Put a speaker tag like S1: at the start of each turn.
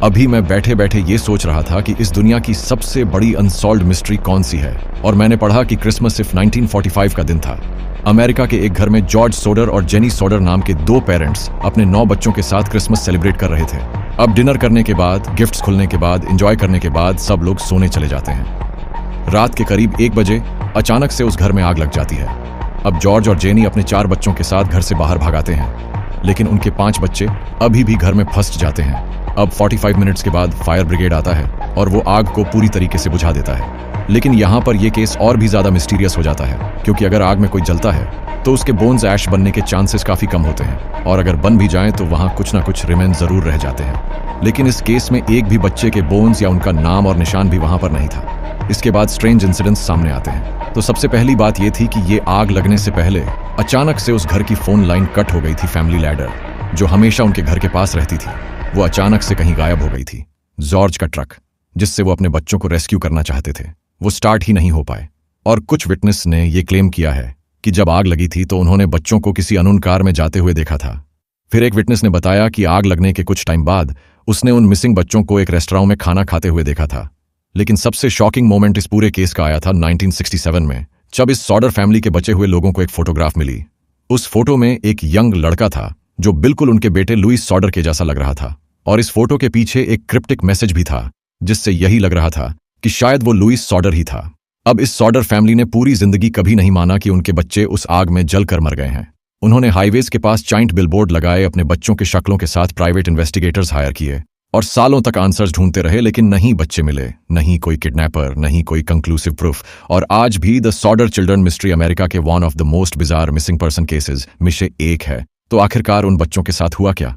S1: अभी मैं बैठे बैठे ये सोच रहा था कि इस दुनिया की सबसे बड़ी अनसॉल्व्ड मिस्ट्री कौन सी है, और मैंने पढ़ा कि क्रिसमस सिर्फ 1945 का दिन था। अमेरिका के एक घर में जॉर्ज सोडर और जेनी सोडर नाम के 2 पेरेंट्स अपने 9 बच्चों के साथ क्रिसमस सेलिब्रेट कर रहे थे। अब डिनर करने के बाद, गिफ्ट्स खुलने के बाद, एंजॉय करने के बाद सब लोग सोने चले जाते हैं। रात के करीब 1 बजे अचानक से उस घर में आग लग जाती है। अब जॉर्ज और जेनी अपने 4 बच्चों के साथ घर से बाहर भागाते हैं, लेकिन उनके 5 बच्चे अभी भी घर में फंस जाते हैं। अब 45 मिनट्स के बाद फायर ब्रिगेड आता है और वो आग को पूरी तरीके से बुझा देता है। लेकिन यहाँ पर यह केस और भी ज्यादा मिस्टीरियस हो जाता है, क्योंकि अगर आग में कोई जलता है तो उसके बोन्स ऐश बनने के चांसेस काफी कम होते हैं, और अगर बन भी जाएं तो वहां कुछ ना कुछ रिमेन जरूर रह जाते हैं। लेकिन इस केस में एक भी बच्चे के बोन्स या उनका नाम और निशान भी वहां पर नहीं था। इसके बाद स्ट्रेंज इंसिडेंट्स सामने आते हैं। तो सबसे पहली बात यह थी कि ये आग लगने से पहले अचानक से उस घर की फोन लाइन कट हो गई थी। फैमिली लैडर जो हमेशा उनके घर के पास रहती थी, वो अचानक से कहीं गायब हो गई थी। जॉर्ज का ट्रक जिससे वो अपने बच्चों को रेस्क्यू करना चाहते थे, वो स्टार्ट ही नहीं हो पाए। और कुछ विटनेस ने यह क्लेम किया है कि जब आग लगी थी तो उन्होंने बच्चों को किसी अननोन कार में जाते हुए देखा था। फिर एक विटनेस ने बताया कि आग लगने के कुछ टाइम बाद उसने उन मिसिंग बच्चों को एक रेस्टोरेंट में खाना खाते हुए देखा था। लेकिन सबसे शॉकिंग मोमेंट इस पूरे केस का आया था 1967 में, जब इस सॉडर फैमिली के बचे हुए लोगों को एक फोटोग्राफ मिली। उस फोटो में एक यंग लड़का था जो बिल्कुल उनके बेटे लुइस सॉडर के जैसा लग रहा था, और इस फोटो के पीछे एक क्रिप्टिक मैसेज भी था जिससे यही लग रहा था कि शायद वो लुइस सॉडर ही था। अब इस सॉडर फैमिली ने पूरी जिंदगी कभी नहीं माना कि उनके बच्चे उस आग में जलकर मर गए हैं। उन्होंने हाईवेज के पास जाइंट बिलबोर्ड लगाए, अपने बच्चों के शक्लों के साथ प्राइवेट इन्वेस्टिगेटर्स हायर किए और सालों तक आंसर्स ढूंढते रहे, लेकिन नहीं बच्चे मिले, नहीं कोई किडनैपर, नहीं कोई कंक्लूसिव प्रूफ। और आज भी the Sodder children mystery America के one of the most bizarre missing person cases में से एक है। तो आखिरकार उन बच्चों के साथ हुआ क्या?